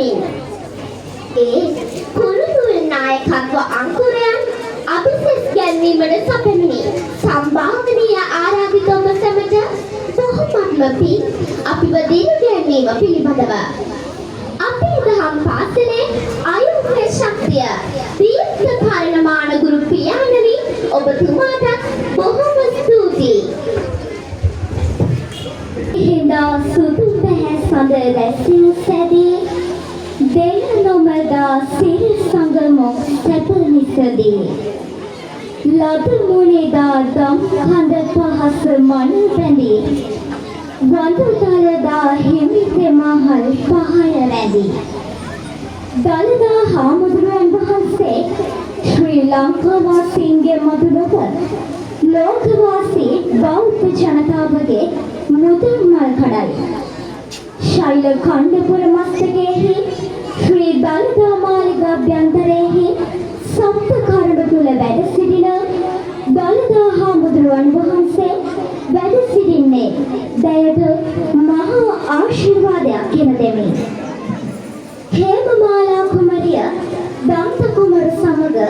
කරමින් ඒ කුරුතුල් නායකත්ව අංකුරයන් අභිසස් ගැන්වීමට සැපෙමිනි. සම්භාවනීය ආරාධිත ඔබ සැමට බොහොමත්ම පිං අපිව දිනු ගැන්වීම පිළිබඳව අපේ දහම් පාසලේ ආයුර්වේද ශක්තිය දීර්ඝ පරිණාමාන ගුරු පියාණනි ඔබතුමාට බොහොම ස්තුතියි. හිඳා සුදු පැහැ සඳ රැසින් සැදී දෙන නොමදා සිර සංගමොක් සැප නිසදී ලද මුනිදා දම් කඳ පහස මන බැඳී වඳු දලදා හිමිතෙ මහල් පහය රැඳී දලදා හාමුදුරුවන් වහන්සේ ශ්‍රී ලංකාවාසීන්ගේ මధుලව ලෝකවාසී බෞද්ධ ජනතාවගේ මුදුන් මල් කඩයි. ශෛල ඛණ්ඩපුර මස්තකයේහි ශ්‍රී දලදා මාලිගාභ්‍යන්තරයේහි සප්ත කරඬු තුල වැඩ සිටින දලදා හාමුදුරුවන් වහන්සේ වැඩ සිටින්නේ දයට මහා ආශිර්වාදයක් ගෙන දෙමින්. හේමමාලා කුමරිය දන්ත කුමර සමග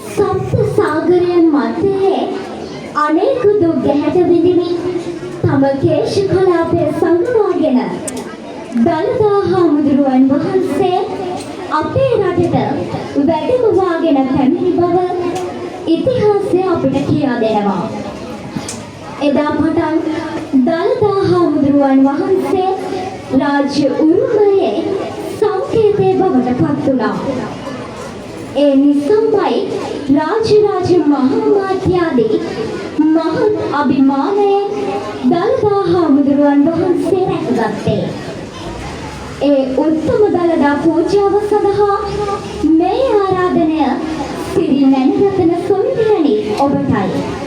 සප්ත සාගරයන් මැදේ අනේක දුක් ගැහැට විඳිමින් තම කේශ කලාපය සංගවාගෙන දලදා හාමුදුරුවන් වහන්සේ අපේ රටට වැඩම වාගෙන පැමිණි බව ඉතිහාසය අපිට කියා දෙනවා. එදා පටන් දලදා හාමුදුරුවන් වහන්සේ රාජ්‍ය උරුමයේ සංකේතයේ බවට පත් වුණා. ඒ නිසාමයි රාජ මහාමාත්‍යාදී මහත් අභිමානයෙන් දලදා හාමුදුරුවන් වහන්සේ රැකගත්තේ. ඒ උත්තම දලදා පූජාව සඳහා මේ ආරාධනය සිරි නැනරතන සොයිතියනි ඔබටයි.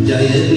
Jaya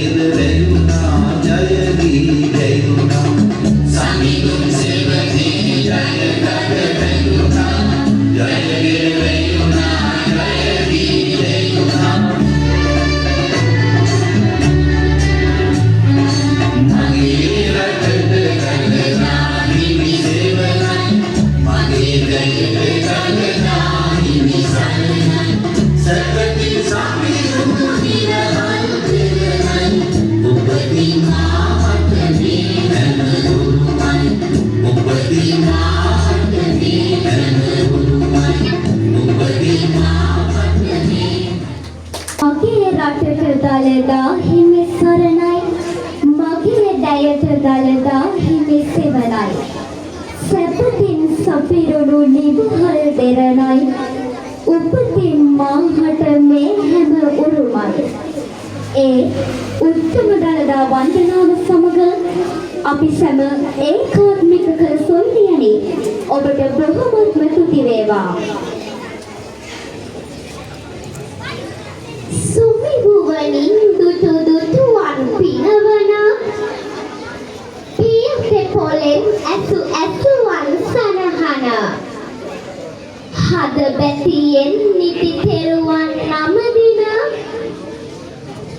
ඒ උත්තම දළදා වන්දනාව සමග අපි සැම ඒකාත්මික කළ සොල්ලියනි ඔබට බොහොමත්ම තුති වේවා. සුමිබුවනින් දුටු දුටුවන් පිනවන පියසේ පොලෙන් ඇසුවන් සනහන හද බැතියෙන් නිති තෙරුවන් නමදින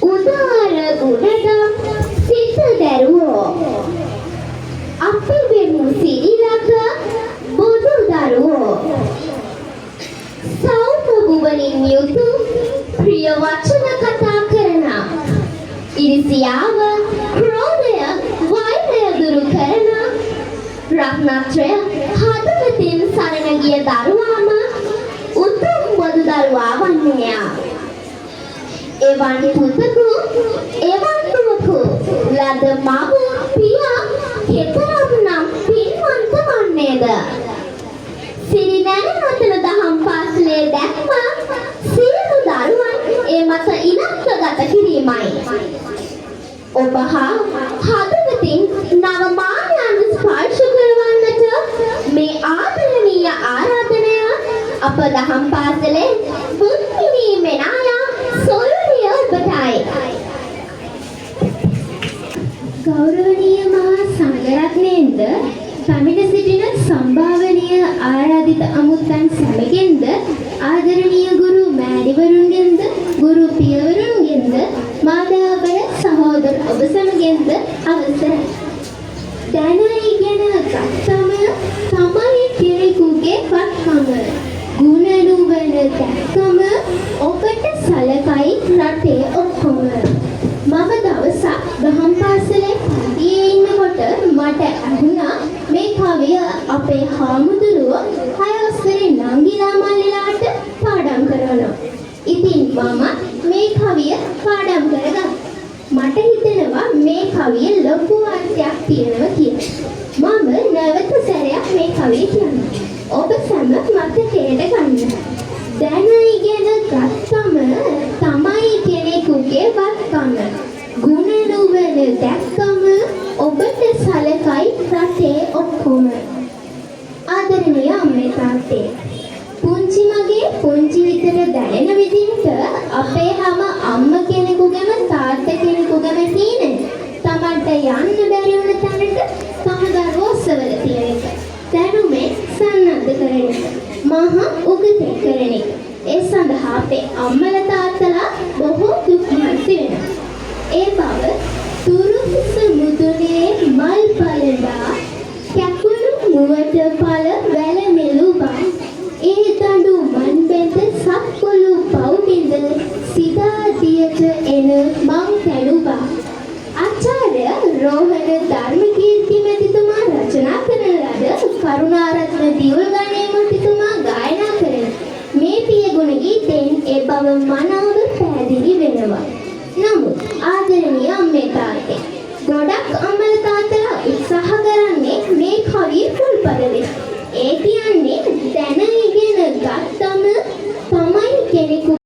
උදාර ගුණදම් සිත දැරුවෝ අපි වෙමු සිරිලක බුදු දරුවෝ සෞම්‍ය බුවනින් යුතු ප්‍රිය වචන කතා කරන ඉරිසියාව ක්‍රෝධය වෛරය දුරු කරන රත්නත්‍රය හදවතින් සරණ ගිය දරුවාම උතුම් බුදු දරුවා වන්නේය. එවන් පුතකු එවන් දුවකු ලද මව පියා කෙතරම් නම් පින්වන්ත වන්නේද? සිරි නැනවතන දහම් පාසලේ දැක්ම සියලු දරුවන් ඒ මත ඉලක්කගත කිරීමයි. ඔබ හා හදවතින් නව මානයන් ස්පර්ශ කරවන්නට මේ ආදරණීය ආරාධනය අප දහම් පාසලේ බුද්ධිනී මෙනායා සොල්ලිය ඔබටයි. ගෞරවනීය මහා සංඝරත්නයෙන්ද පැමිණ සිටින සම්භාවනීය ආරාධිත අමුත්තන් සැමගෙන්ද ආදරණීය ගුරු මෑණිවරුන්ගෙන්ද ගුරු පියවරුන්ගෙන්ද මාදාබර සහෝදර ඔබ සැමගෙන්ද අවසරයි. දැන ඉගෙන ගත්තම තමයි කෙනෙකුගේ වත්කම. ගුණ නුවණ දැක්කම ඔබට සලකයි රටේ ඔක්කොම. මම දවසක් දහම් පාසලේ පන්තියේ ඉන්නකොට මට ඇහුණා මේ කවිය අපේ හාමුදුරුවෝ 6 වසරේ නංගිලා මල්ලිලාට පාඩම් කරනවා. ඉතින් මම මේ කවිය පාඩම් කරගත්තා. මට හිතෙනවා මේ කවිය ලොකු අර්ථයක් තියෙනවා කියලා. මම නැවත සැරයක් මේ කවිය කියනවා. ඔබ සැම මතකයට ගන්න. දැන ඉගෙන ගත්තම තමයි කෙනෙකුගේ වත්කම. ගුණ නුවණ දැක්කම ඔබට සලකයි රටේ ඔක්කොම. ආදරණීය අම්මේ තාත්තේ, පුංචි මගේ පුංචි හිතට දැනෙන විදිහට අපේ හැම අම්ම කෙනෙකුගේම තාත්තා කෙනෙකුගේම තියෙන තමන්ට යන්න බැරි වුණ තැනට තම දරුවෝ ඔසවලා තියෙන එක. දැනුමේ සන්නද්ධ කරන එක. මහා උගතේ කරන එක. ඒ සඳහා අපේ අම්මලා තාත්තලා බොහෝ දුක් මහන්සි වෙනවා. ඒ බව තුරුහිස මුදුනේ මල් පලඳා කැකුළු මුවට පල වැල මෙලුවා ඒ දඬු මන් බෙද සක්කොළු පවුබිඳ සිතා දියට එන මං කැළුවා. ආචාර්ය රෝහණ ධර්මකීර්ති මැතිතුමා රචනා කරන ලද කරුණාරත්න දියුල්ගණේ මැතිතුමා ගායනා කරන මේ පියගුණ ගීතෙන් ඒ බව මනාව පැහැදිලි වෙනවා. නමුත් ආදරණීය අම්මේ තාත්තේ, ගොඩක් අම්මලා තාත්තලා උත්සාහ කරන්නේ මේ කවිය මුල්පද දෙන්න. ඒ කියන්නේ දැන ඉගෙන ගත්තම තමයි කෙනෙකු